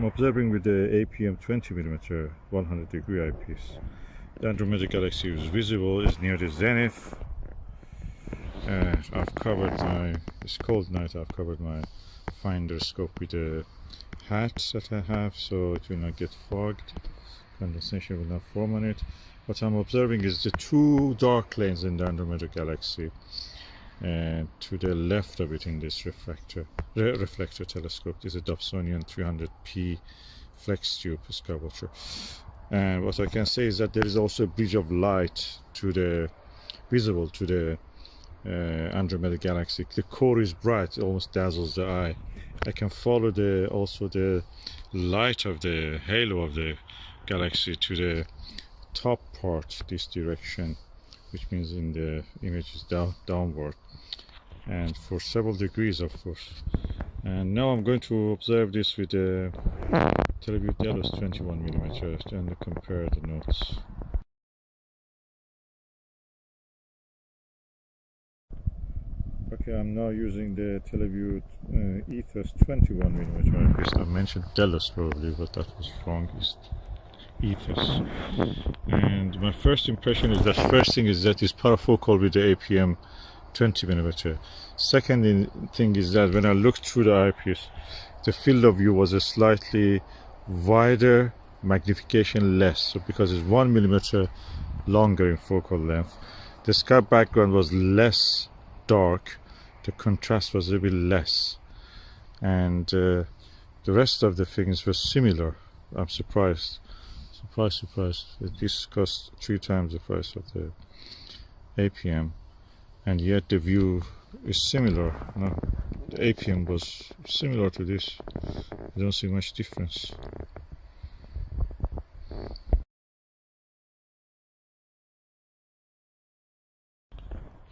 I'm observing with the APM 20mm 100 degree eyepiece. The Andromeda galaxy is visible, is near the zenith. I've covered it's cold night, I've covered my finder scope with the hat that I have, so it will not get fogged, condensation will not form on it. What I'm observing is the two dark lanes in the Andromeda galaxy, and to the left of it in this reflector telescope is a Dobsonian 300p Flextube Skywatcher. And what I can say is that there is also a bridge of light visible to the Andromeda galaxy. The core is bright, it almost dazzles the eye. I can follow also the light of the halo of the galaxy to the top part, this direction, which means in the image is downward, and for several degrees, of course. And now I'm going to observe this with the Televue Ethos 21mm and compare the notes. Okay, I'm now using the Televue Ethos 21mm eyepiece. I mentioned Delos probably, but that was wrong. It's Ethos. And my first impression is that first thing is that it's parafocal with the APM 20mm. Second thing is that when I looked through the eyepiece, the field of view was a slightly wider, magnification less. So because it's 1mm longer in focal length, the sky background was less dark, the contrast was a bit less, and the rest of the things were similar. I'm surprised. Surprise. This cost 3 times the price of the APM, and yet the view is similar. No, the APM was similar to this. I don't see much difference.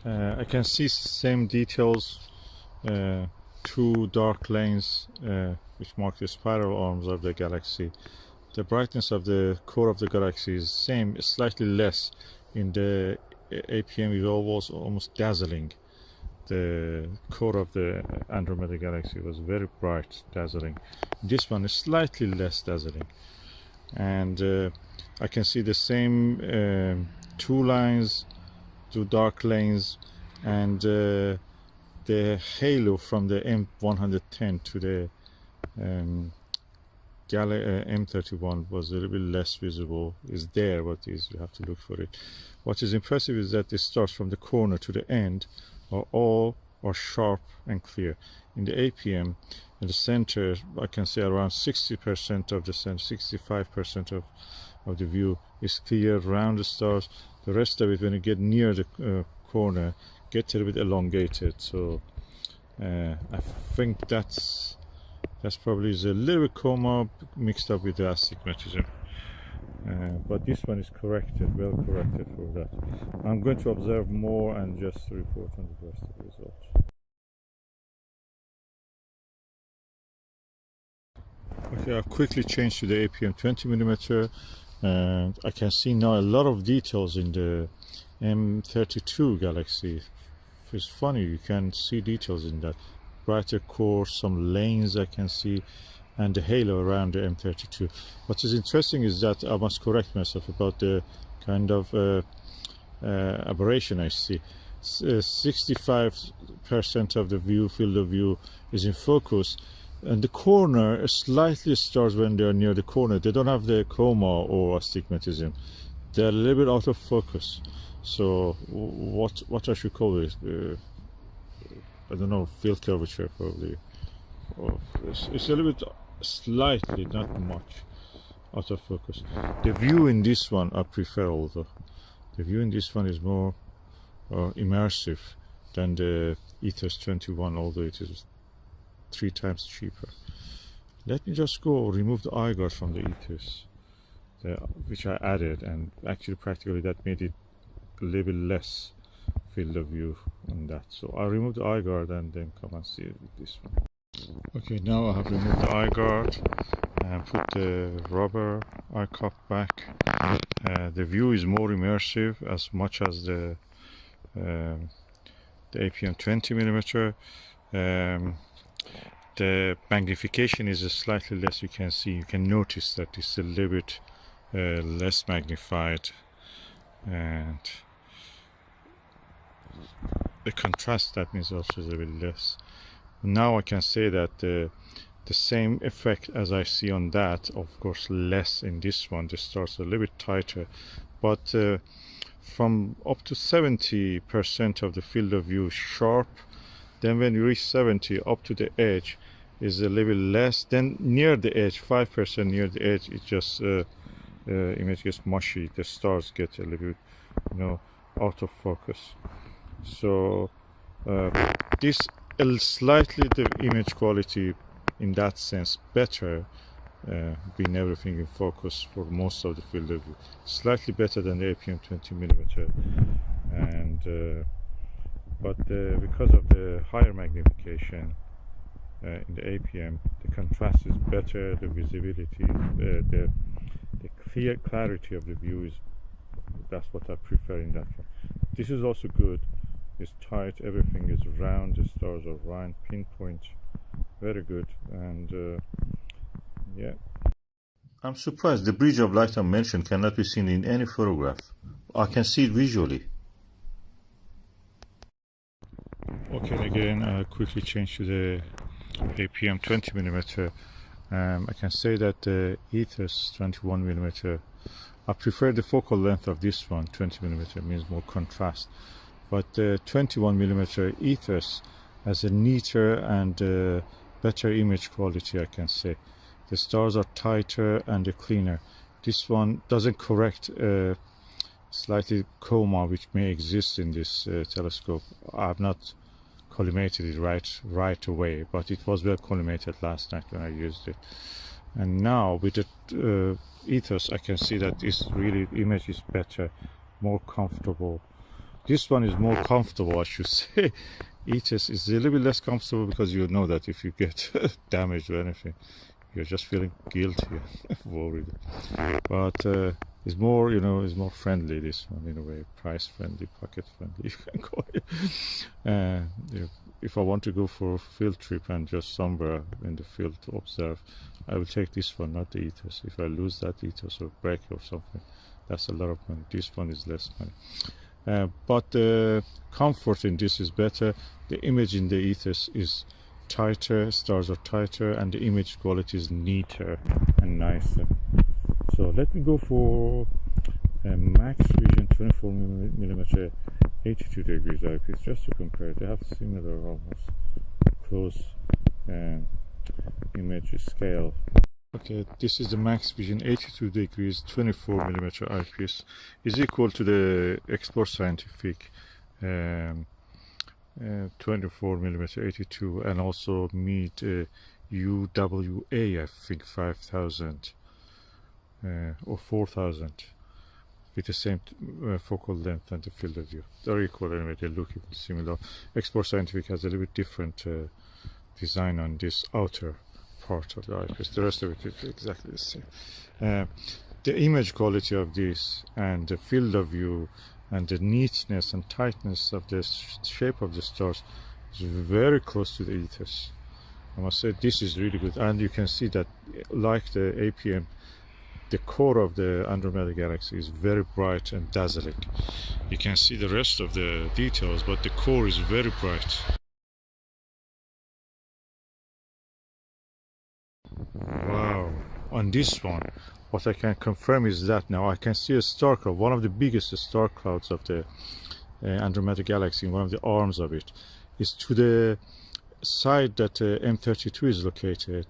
I can see same details, 2 dark lanes which mark the spiral arms of the galaxy. The brightness of the core of the galaxy is same, slightly less. In the APM it was almost dazzling. The core of the Andromeda galaxy was very bright, dazzling. This one is slightly less dazzling. And I can see the same 2 lines, 2 dark lanes, and the halo from the M110 to the M31 was a little bit less visible. Is there, but you have to look for it. What is impressive is that it starts from the corner to the end are sharp and clear. In the APM, in the center, I can say around 60% of the center, 65% of the view is clear around the stars. The rest of it, when you get near the corner, gets a little bit elongated. So I think that's probably is a little bit coma mixed up with the astigmatism. But this one is corrected, well corrected for that. I'm going to observe more and just report on the rest of the results. Okay, I've quickly changed to the APM 20mm, and I can see now a lot of details in the M32 galaxy. It's funny, you can see details in that. Brighter core, some lanes I can see, and the halo around the M32. What is interesting is that I must correct myself about the kind of aberration I see. 65% of the field of view is in focus, and the corner slightly stars when they are near the corner. They don't have the coma or astigmatism. They're a little bit out of focus. So what I should call it? I don't know, field curvature probably. It's a little bit, slightly, not much, out of focus. The view in this one I prefer, although the view in this one is more immersive than the Ethos 21, although it is 3 times cheaper. Let me just go remove the eye guard from the Ethos, which I added, and actually practically that made it a little bit less field of view on that. So I'll remove the eye guard and then come and see it with this one. Okay, now I have removed the eye guard and put the rubber eye cup back. The view is more immersive as much as the APM 20mm. the magnification is slightly less. You can notice that it's a little bit less magnified, and the contrast, that means, also is a bit less. Now I can say that the same effect as I see on that, of course less in this one. The stars are a little bit tighter, but from up to 70% of the field of view sharp. Then when you reach 70, up to the edge is a little bit less. Then near the edge, 5% near the edge, it just image gets mushy. The stars get a little bit, out of focus. So this slightly the image quality in that sense better, being everything in focus for most of the field of view, slightly better than the APM 20mm, and but because of the higher magnification in the APM, the contrast is better, the visibility, the clear clarity of the view is, that's what I prefer in that one. This is also good. It's tight, everything is round, the stars are round, pinpoint, very good, and yeah. I'm surprised the bridge of light I mentioned cannot be seen in any photograph. I can see it visually. Okay, again, I quickly change to the APM 20mm. I can say that the Ethos 21mm, I prefer the focal length of this one. 20mm means more contrast, but the 21mm Ethos has a neater and better image quality, I can say. The stars are tighter and cleaner. This one doesn't correct slightly coma which may exist in this telescope. I've not collimated it right away, but it was well collimated last night when I used it. And now with the Ethos, I can see that this really image is better, more comfortable. This one is more comfortable, I should say. Ethos is a little bit less comfortable because you know that if you get damaged or anything, you're just feeling guilty and worried. But it's more, it's more friendly, this one, in a way, price friendly, pocket friendly, you can call it. If I want to go for a field trip and just somewhere in the field to observe, I will take this one, not the Ethos. If I lose that Ethos or break or something, that's a lot of money. This one is less money. But the comfort in this is better. The image in the Ethos is tighter, stars are tighter, and the image quality is neater and nicer. So let me go for a Maxvision 24mm 82 degrees eyepiece just to compare. They have similar, almost close image scale. Okay, this is the Maxvision 82 degrees 24mm eyepiece. Is equal to the Export Scientific 24mm 82, and also meet UWA, I think 5000 or 4000, with the same focal length and the field of view. They're equal anyway, they look even similar. Export Scientific has a little bit different design on this outer part of the eyepiece. The rest of it is exactly the same. The image quality of this and the field of view and the neatness and tightness of the shape of the stars is very close to the Ethos. I must say this is really good, and you can see that, like the APM, the core of the Andromeda galaxy is very bright and dazzling. You can see the rest of the details, but the core is very bright. Wow, on this one, what I can confirm is that now I can see a star cloud, one of the biggest star clouds of the Andromeda galaxy, one of the arms of it, is to the side that M32 is located,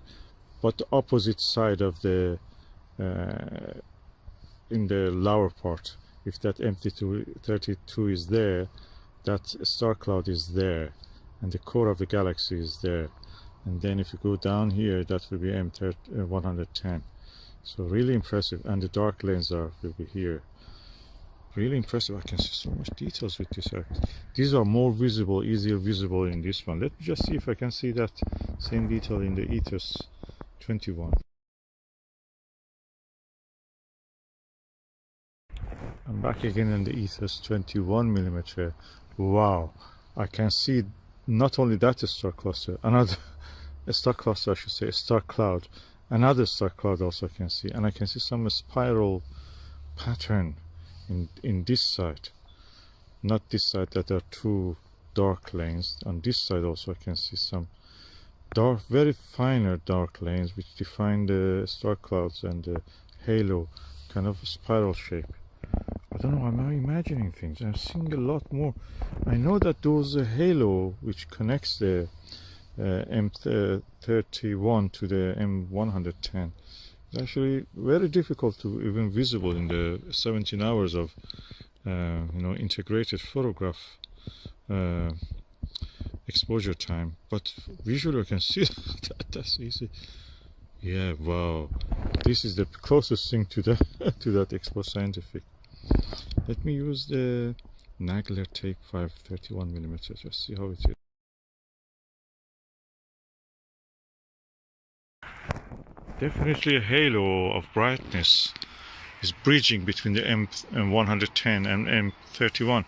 but the opposite side of the in the lower part. If that M32 is there, that star cloud is there, and the core of the galaxy is there. And then if you go down here, that will be M110. So really impressive, and the dark lanes will be here. Really impressive. I can see so much details with this. These are more visible, easier visible in this one. Let me just see if I can see that same detail in the Ethos 21. I'm back again in the Ethos 21mm. Wow, I can see not only that star cluster, a star cluster, I should say, a star cloud. Another star cloud also I can see, and I can see some spiral pattern in this side, not this side, that there are two dark lanes. On this side also I can see some dark, very finer dark lanes which define the star clouds and the halo, kind of a spiral shape. I don't know, I'm imagining things. I'm seeing a lot more. I know that those halo which connects the M31 to the M110 is actually very difficult to even visible in the 17 hours of integrated photograph exposure time, but visually I can see that. That's easy. Yeah, wow, this is the closest thing to that to that Expo Scientific. Let me use the Nagler Take 5 31mm. Just see how it is. Definitely a halo of brightness is bridging between the M110 and M31,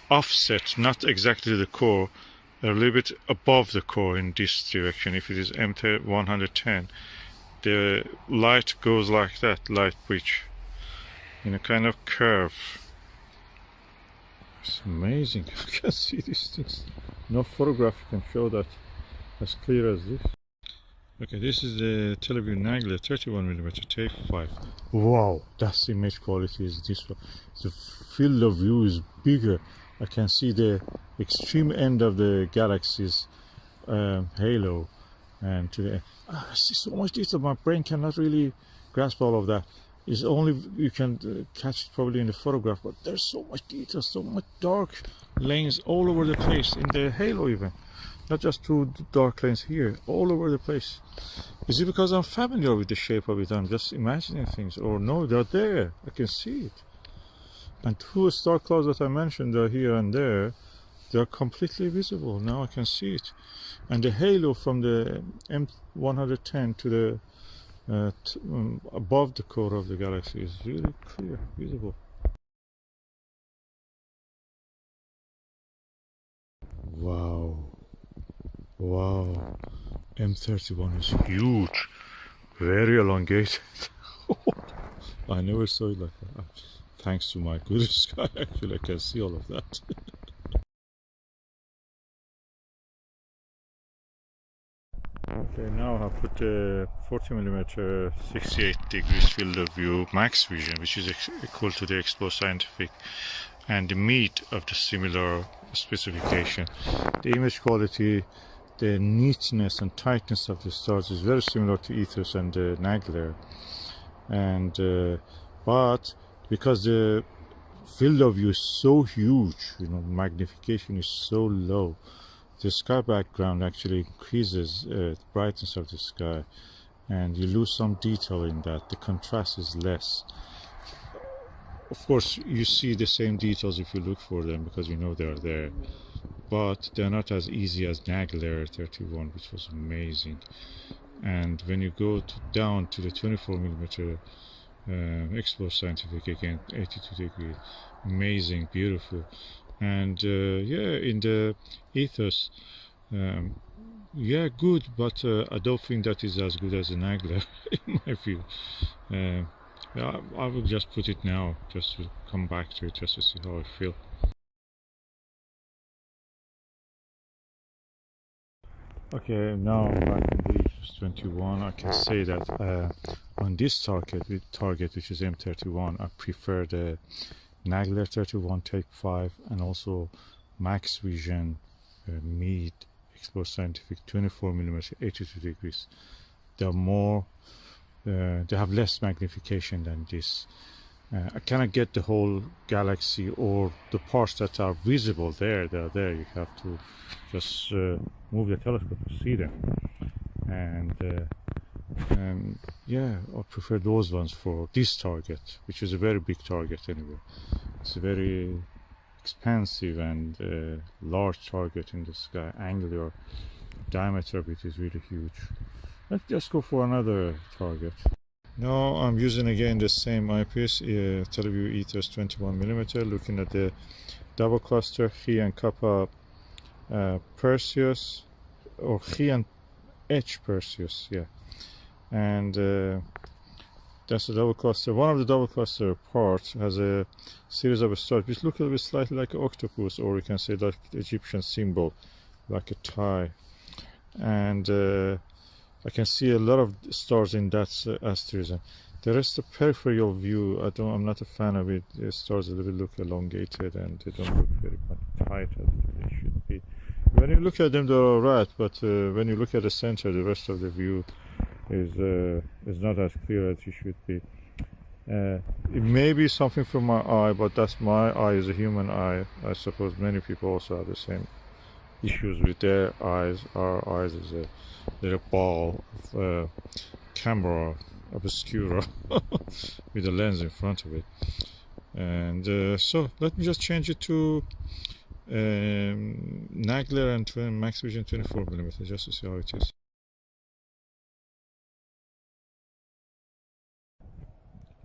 offset not exactly to the core, a little bit above the core in this direction. If it is M110, the light goes like that, light bridge, in a kind of curve. It's amazing. I can see these things. No photograph can show that as clear as this. Okay, this is the Televue Nagler 31mm Take 5. Wow, that's image quality is this one. The field of view is bigger. I can see the extreme end of the galaxy's halo, and to the I see so much detail. My brain cannot really grasp all of that. It's only you can catch it probably in the photograph, but there's so much detail, so much dark lanes all over the place in the halo even. Not just two dark lanes here, all over the place. Is it because I'm familiar with the shape of it? I'm just imagining things, or no, they're there. I can see it. And two star clouds that I mentioned are here and there. They're completely visible. Now I can see it. And the halo from the M110 to the above the core of the galaxy is really clear, visible. Wow. Wow, M31 is huge, very elongated. I never saw it like that. Thanks to my good sky, actually, I can see all of that. Okay, now I put the 40mm 68 degrees field of view Maxvision, which is equal to the Expo Scientific, and the meat of the similar specification. The image quality, the neatness and tightness of the stars is very similar to Ethos and Nagler, and but because the field of view is so huge, magnification is so low, the sky background actually increases the brightness of the sky, and you lose some detail in that. The contrast is less. Of course, you see the same details if you look for them because you know they're there, but they're not as easy as Nagler 31, which was amazing. And when you go down to the 24mm Expo Scientific, again 82 degrees, amazing, beautiful. And yeah, in the Ethos, yeah, good, but I don't think that is as good as the Nagler in my view. Yeah, I will just put it now, just to come back to it, just to see how I feel. Okay, now back in the Ethos 21, I can say that on this target, which is M31, I prefer the Nagler 31 Take 5 and also Maxvision Mid Expo Scientific 24mm 82 degrees. They're more, they have less magnification than this. I cannot get the whole galaxy or the parts that are visible there. They're there. You have to just move the telescope to see them. And yeah, I prefer those ones for this target, which is a very big target anyway. It's a very expansive and large target in the sky. Angular diameter of it is really huge. Let's just go for another target. Now I'm using again the same eyepiece, Televue Ethos 21mm, looking at the double cluster He and Kappa Perseus, or He and Perseus, yeah. And that's a double cluster. One of the double cluster parts has a series of stars which look a little bit slightly like an octopus, or you can say like the Egyptian symbol, like a tie. And I can see a lot of stars in that asterism. The rest of peripheral view, I'm not a fan of it. The stars a little bit look elongated and they don't look very tight as they should be. When you look at them, they're alright, but when you look at the center, the rest of the view is not as clear as it should be. It may be something from my eye, but that's my eye is a human eye. I suppose many people also have the same issues with their eyes. Our eyes is a little ball of camera obscura with a lens in front of it. And so let me just change it to Nagler and Maxvision 24mm just to see how it is.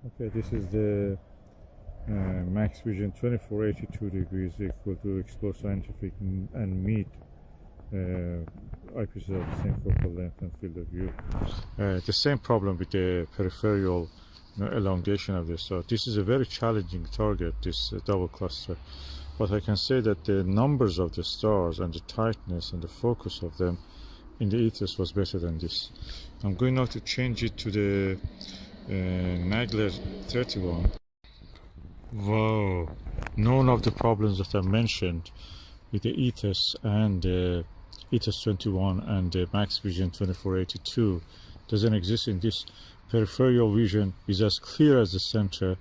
Okay, this is the Maxvision 2482 degrees equal to explore scientific and meet eyepieces of the same focal length and field of view. The same problem with the peripheral elongation of this. So this is a very challenging target, this double cluster. But I can say that the numbers of the stars and the tightness and the focus of them in the Ethos was better than this. I'm going now to change it to the Nagler 31. Wow, none of the problems that I mentioned with the Ethos and the Ethos 21 and the Maxvision 2482 doesn't exist in this. Peripheral vision is as clear as the center,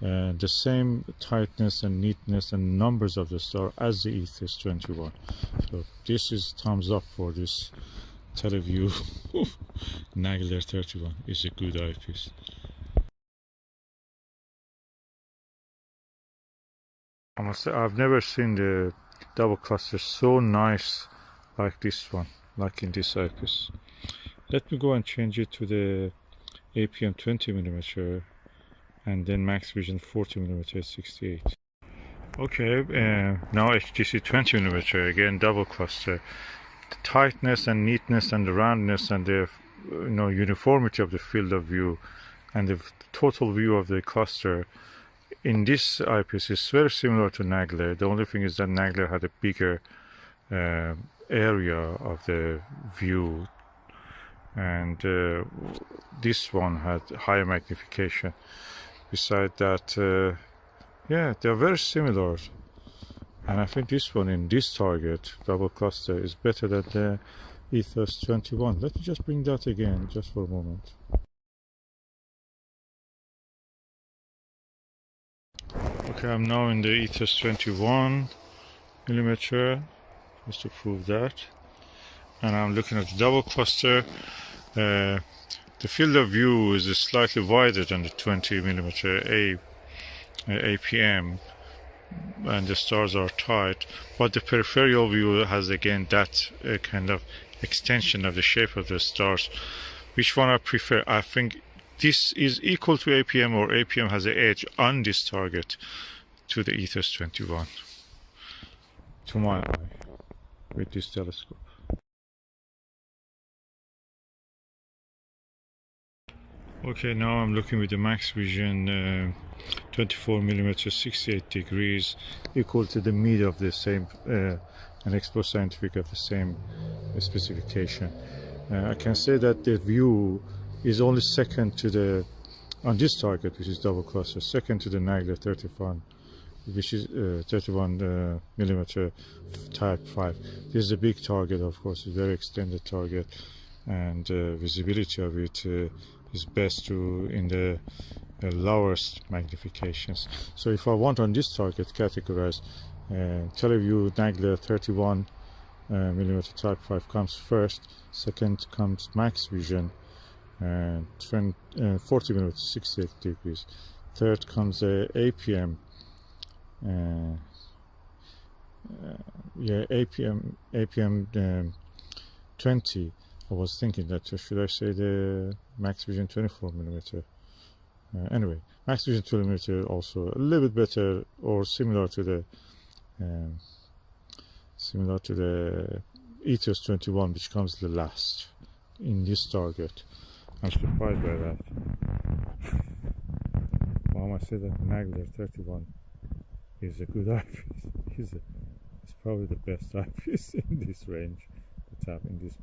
the same tightness and neatness and numbers of the star as the Ethos 21. So this is thumbs up for this Televue Nagler 31. Is a good eyepiece. I must say I've never seen the double cluster so nice like this one, like in this eyepiece. Let me go and change it to the APM 20mm and then Maxvision 40mm 68. Okay, now HDC 20mm, again double cluster. The tightness and neatness and the roundness and the uniformity of the field of view and the total view of the cluster in this eyepiece is very similar to Nagler. The only thing is that Nagler had a bigger area of the view, and this one had higher magnification. Besides that, yeah, they are very similar, and I think this one in this target double cluster is better than the Ethos 21. Let me just bring that again just for a moment. Okay, I'm now in the Ethos 21mm just to prove that, and I'm looking at the double cluster. The field of view is slightly wider than the 20mm APM, and the stars are tight, but the peripheral view has again that kind of extension of the shape of the stars. Which one I prefer? I think this is equal to APM, or APM has an edge on this target to the Ethos 21 to my eye with this telescope. Okay, now I'm looking with the Maxvision 24mm 68 degrees equal to the mid of the same and explore scientific of the same specification. I can say that the view is only second to the on this target, which is double cluster, second to the Nagler 31, which is 31mm type 5. This is a big target, of course, a very extended target, and visibility of it is best to in the lowest magnifications. So if I want on this target categorize, Televue Nagler 31mm type 5 comes first, second comes Maxvision 40mm 68 degrees, third comes APM APM 20. I was thinking that should I say the Maxvision 24mm. Anyway, Maxvision 20mm also a little bit better or similar to the Ethos 21, which comes the last. in this target. I'm surprised by that. Well, I say that Nagler 31 is a good eyepiece. It's probably the best eyepiece in this range to tap in this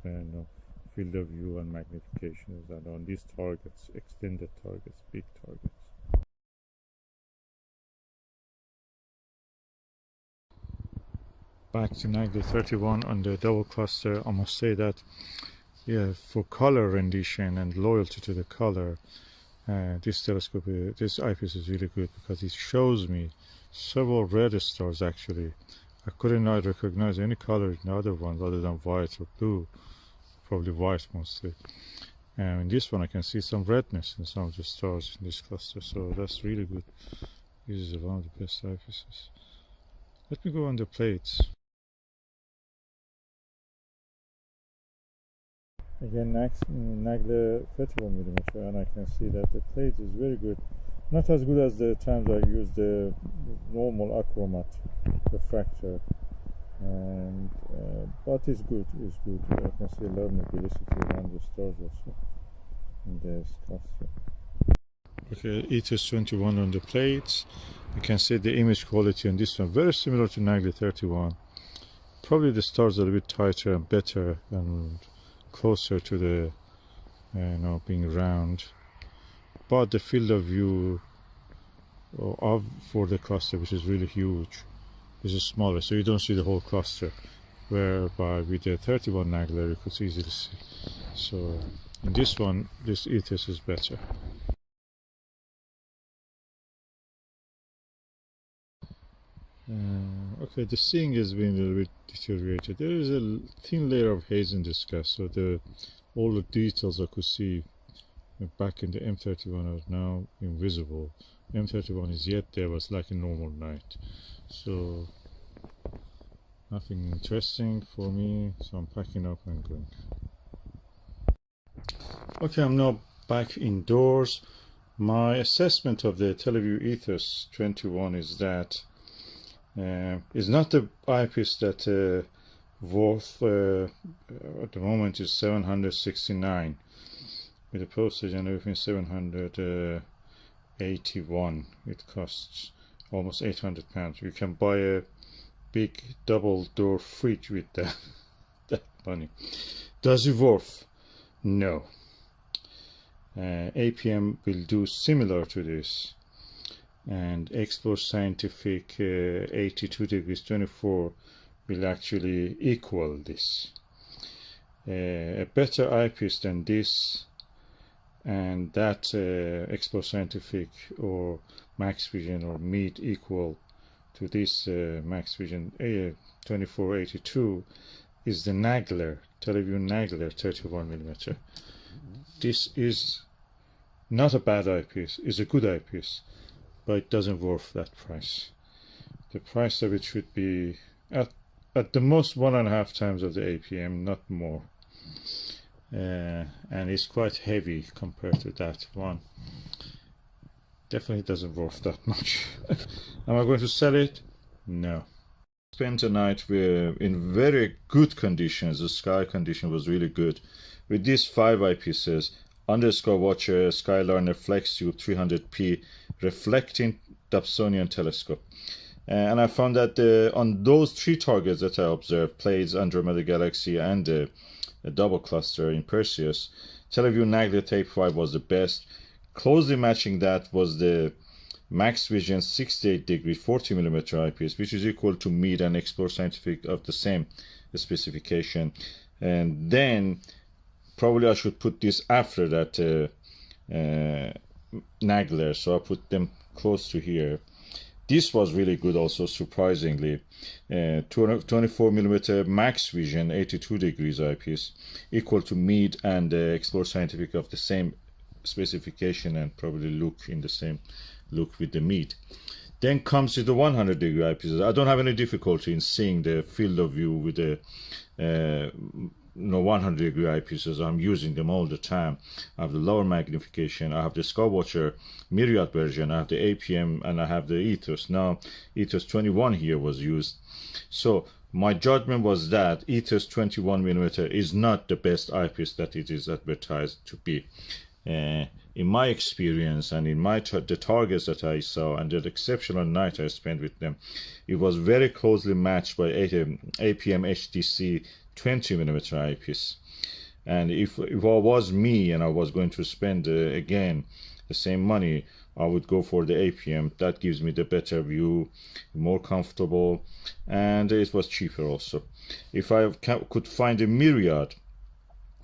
field of view and magnification, and on these targets, extended targets, big targets. Back to Nagler 31 on the double cluster. I must say that, yeah, for color rendition and loyalty to the color, this eyepiece is really good, because it shows me several red stars. Actually, I couldn't not recognize any color in the other ones other than white or blue, probably white mostly. And in this one I can see some redness in some of the stars in this cluster, so that's really good. This is one of the best eyepieces. Let me go on the plates. Again, Nagler 31mm, and I can see that the plate is very good. Not as good as the times I used the normal achromat refractor, and but it's good. It's good. I can see a lot of mobility around the stars also in this cluster. Okay, Ethos 21 on the plates. You can see the image quality on this one very similar to Nagler 31. Probably the stars are a bit tighter and better and closer to the being round, but the field of view for the cluster, which is really huge, is smaller, so you don't see the whole cluster, whereby with the 31 Nagler you could easily see. So in this one, this Ethos is better. Okay, the seeing has been a little bit deteriorated. There is a thin layer of haze in the sky, so all the details I could see back in the M31 are now invisible. M31 is yet there, but it's like a normal night. So nothing interesting for me, so I'm packing up and going. Okay, I'm now back indoors. My assessment of the Televue Ethos 21 is that it's not the eyepiece that worth at the moment is 769 with the postage and everything. 781. It costs almost £800. You can buy a big double door fridge with that money. Does it worth? No. APM will do similar to this, and Explore Scientific 82 degrees 24 will actually equal this. A better eyepiece than this and that Explore Scientific or Maxvision or Meet equal to this Maxvision 2482 is the Nagler, Televue Nagler 31mm. This is not a bad eyepiece, it's a good eyepiece, but it doesn't worth that price. The price of it should be at the most 1.5 times of the APM, not more. And it's quite heavy compared to that one. Definitely doesn't worth that much. Am I going to sell it? No. Spent the night in very good conditions. The sky condition was really good. With these 5 eyepieces, under Skywatcher, Skyliner, Flextube 300p reflecting Dobsonian telescope. And I found that on those 3 targets that I observed, Pleiades, Andromeda galaxy, and the double cluster in Perseus, Televue Nagler Tape 5 was the best. Closely matching that was the Maxvision 68 degree 40mm eyepiece, which is equal to Meet and Explore Scientific of the same specification. And then probably I should put this after that Nagler, so I put them close to here. This was really good also, surprisingly. 24mm Maxvision 82 degrees eyepiece, equal to Meet and Explore Scientific of the same specification, and probably look in the same look with the Meet. Then comes to the 100 degree eyepieces. I don't have any difficulty in seeing the field of view with the 100 degree eyepieces. I'm using them all the time. I have the lower magnification, I have the Skywatcher myriad version, I have the APM, and I have the Ethos. Now Ethos 21 here was used. So my judgment was that Ethos 21mm is not the best eyepiece that it is advertised to be. In my experience and in the targets that I saw and the exceptional night I spent with them, it was very closely matched by APM HDC 20mm eyepiece. And if it was me and I was going to spend again the same money, I would go for the APM. That gives me the better view, more comfortable, and it was cheaper also. If I could find a Myriad,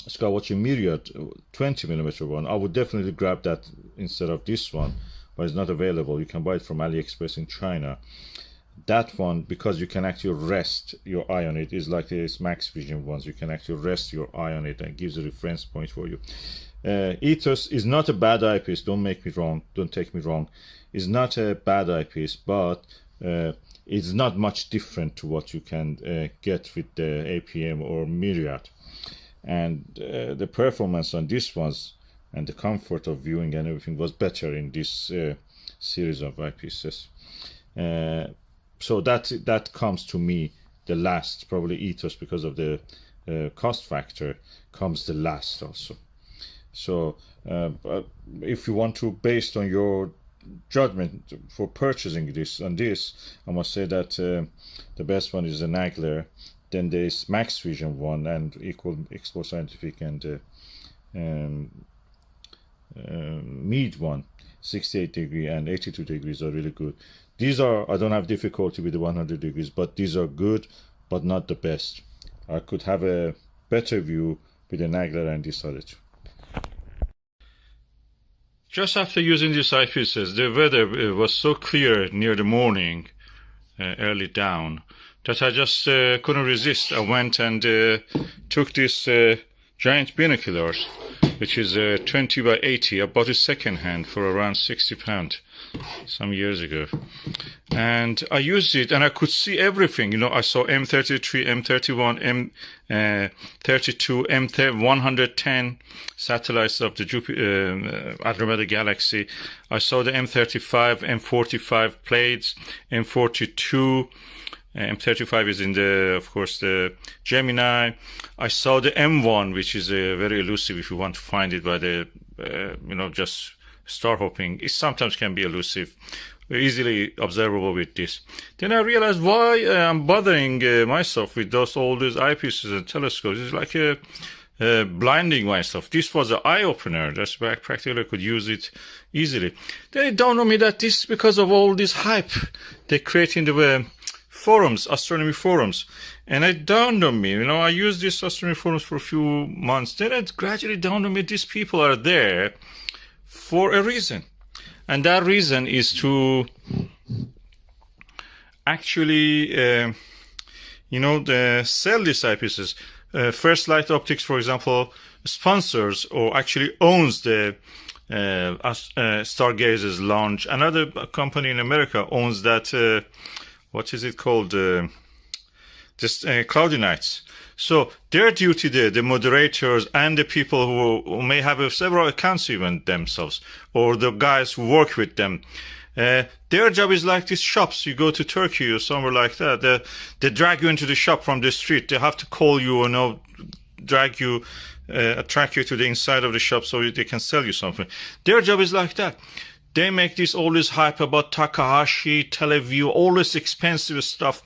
Skywatcher Myriad 20mm one, I would definitely grab that instead of this one, but it's not available. You can buy it from AliExpress in China. That one, because you can actually rest your eye on it, is like this Maxvision ones. You can actually rest your eye on it and gives a reference point for you. Ethos is not a bad eyepiece. Don't take me wrong. It's not a bad eyepiece, but it's not much different to what you can get with the APM or Myriad. And the performance on this ones and the comfort of viewing and everything was better in this series of eyepieces. So that comes to me the last, probably Ethos, because of the cost factor, comes the last also. So if you want to, based on your judgment for purchasing this, I must say that the best one is the Nagler. Then there's Maxvision one and Expo Scientific and Mead one. 68 degree and 82 degrees are really good. These are, I don't have difficulty with the 100 degrees, but these are good, but not the best. I could have a better view with the Nagler and this other two. Just after using these eyepieces, the weather was so clear near the morning, early down, that I just couldn't resist. I went and took these giant binoculars, which is 20 by 80. I bought it second hand for around £60 some years ago. And I used it and I could see everything. You know, I saw M33, M31, M32, M110 satellites of the Andromeda galaxy. I saw the M35, M45 Pleiades, M42. M35 is in the, of course, the Gemini. I saw the M1, which is very elusive if you want to find it by the, just star hopping. It sometimes can be elusive, easily observable with this. Then I realized why I'm bothering myself with all these eyepieces and telescopes. It's like blinding myself. This was an eye-opener. That's why practically I could use it easily. Then it dawned on me that this is because of all this hype they create in the forums, astronomy forums. And it dawned on me, I used these astronomy forums for a few months. Then it gradually dawned on me, these people are there for a reason. And that reason is to actually, sell these eyepieces. First Light Optics, for example, sponsors or actually owns the Stargazer's launch. Another company in America owns that, what is it called? Cloudy Nights. So their duty there, the moderators and the people who may have several accounts even themselves, or the guys who work with them, their job is like these shops. You go to Turkey or somewhere like that, they drag you into the shop from the street. They have to call you or drag you, attract you to the inside of the shop so they can sell you something. Their job is like that. They make all this hype about Takahashi, Televue, all this expensive stuff.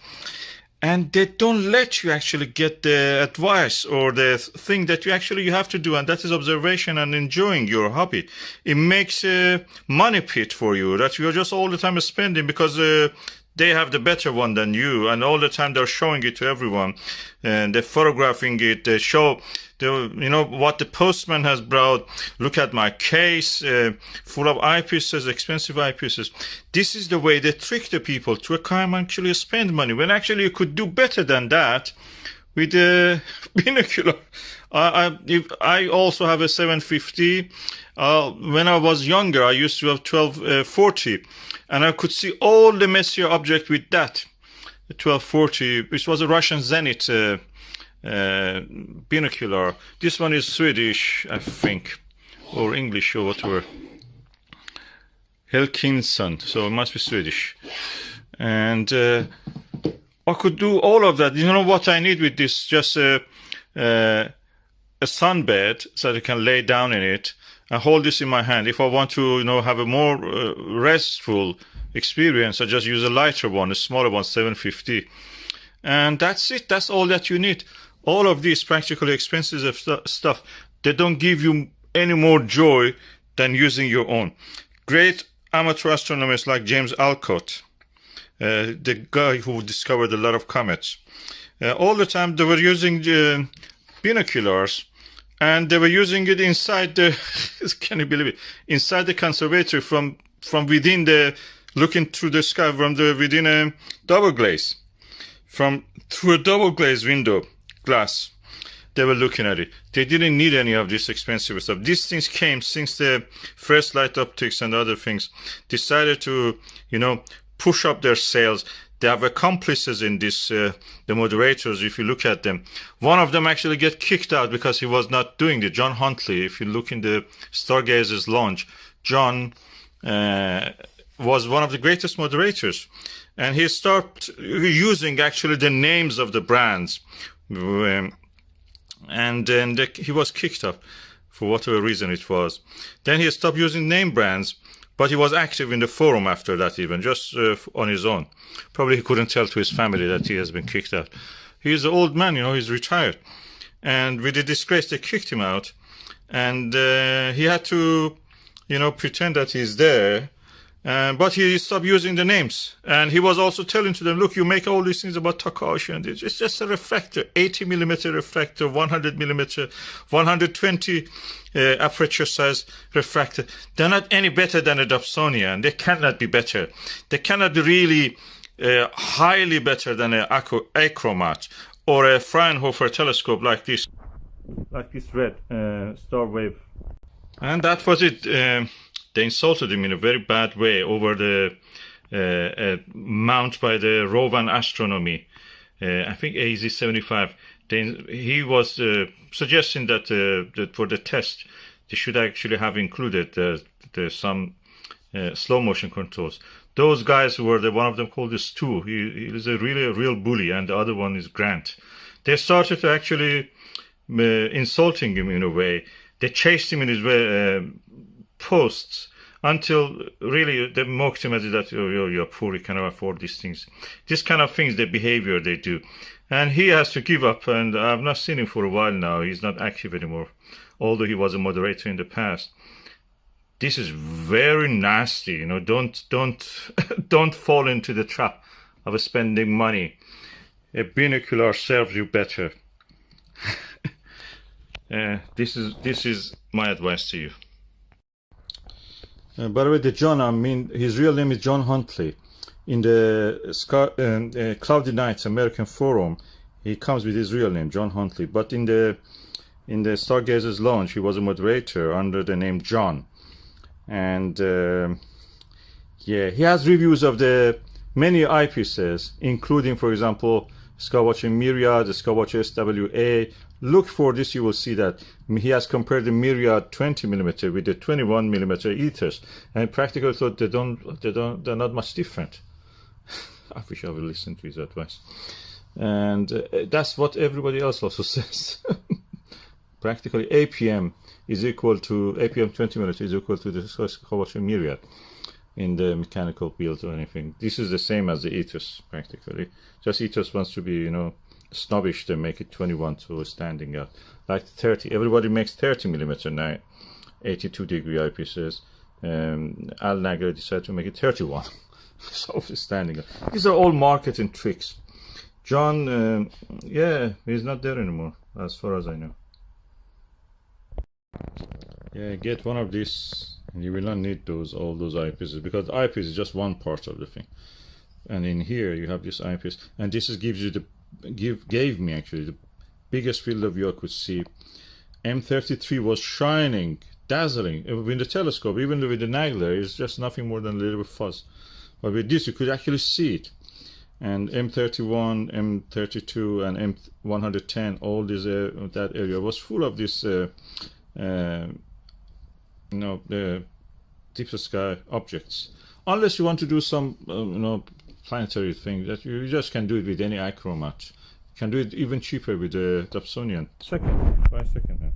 And they don't let you actually get the advice or the thing that you have to do. And that is observation and enjoying your hobby. It makes a money pit for you that you're just all the time spending because they have the better one than you. And all the time they're showing it to everyone. And they're photographing it. They show what the postman has brought. Look at my case, full of eyepieces, expensive eyepieces. This is the way they trick the people to come actually spend money, when actually you could do better than that with a binocular. I also have a 750. When I was younger, I used to have 1240, and I could see all the Messier object with that, the 1240, which was a Russian Zenit binocular. This one is Swedish, I think, or English or whatever. Helkinson, so it must be Swedish. And I could do all of that. You know what I need with this? Just a sunbed so that I can lay down in it and hold this in my hand. If I want to, have a more restful experience, I just use a lighter one, a smaller one, 750. And that's it. That's all that you need. All of these practically expensive stuff, they don't give you any more joy than using your own. Great amateur astronomers like James Alcott, the guy who discovered a lot of comets, all the time they were using binoculars, and they were using it inside the can you believe it, inside the conservatory from within the, looking through the sky from within a double glaze, through a double glaze window glass. They were looking at it. They didn't need any of this expensive stuff. These things came since the first light optics and other things decided to, push up their sales. They have accomplices in this, the moderators, if you look at them. One of them actually get kicked out because he was not doing it. John Huntley, if you look in the Stargazer's launch, John was one of the greatest moderators. And he started using actually the names of the brands. And then he was kicked up for whatever reason it was. Then he stopped using name brands, but he was active in the forum after that, even just on his own. Probably he couldn't tell to his family that he has been kicked out. He's an old man, he's retired. And with the disgrace, they kicked him out. And he had to, pretend that he's there. But he stopped using the names. And he was also telling to them, look, you make all these things about Takashi, and it's just a refractor, 80mm refractor, 100mm, 120 aperture size refractor. They're not any better than a Dobsonian. They cannot be better. They cannot be really highly better than a achromat or a Fraunhofer telescope like this red star wave. And that was it. They insulted him in a very bad way over the mount by the Rowan Astronomy, I think AZ-75. He was suggesting that, that for the test, they should actually have included some slow motion controls. Those guys were one of them called the Stu. He is a real bully, and the other one is Grant. They started to actually insulting him in a way. They chased him in his posts until really they mocked him as that, you're poor, you cannot afford these things. This kind of things, the behavior they do. And he has to give up, and I've not seen him for a while now. He's not active anymore, although he was a moderator in the past. This is very nasty, don't fall into the trap of spending money. A binocular serves you better. This is my advice to you. By the way, the John, his real name is John Huntley. In the Cloudy Nights American Forum, he comes with his real name, John Huntley. But in the Stargazer's launch, he was a moderator under the name John. And yeah, he has reviews of the many eyepieces, including, for example, Skywatcher Myriad, the Skywatcher SWA. Look for this, you will see that he has compared the Myriad 20mm with the 21mm Ethos, and practically thought they're not much different. I wish I would listen to his advice. And that's what everybody else also says. Practically APM 20mm is equal to the Skywatcher Myriad in the mechanical build or anything. This is the same as the Ethos, practically. Just Ethos wants to be, snobbish. They make it 21 to standing out. Like 30, everybody makes 30mm now, 82-degree eyepieces. Al Nagler decided to make it 31. So standing out. These are all marketing tricks. John, yeah, he's not there anymore, as far as I know. Yeah, get one of these, and you will not need all those eyepieces, because the eyepiece is just one part of the thing. And in here you have this eyepiece, and this gives you gave me actually the biggest field of view I could see. M33 was shining, dazzling. With the telescope, even with the Nagler, it's just nothing more than a little bit fuzz. But with this, you could actually see it. And M31, M32, and M110, all this that area was full of this, deep sky objects. Unless you want to do some, planetary thing that you just can do it with any iChromat. You can do it even cheaper with the Dobsonian. Second, 5 second hand.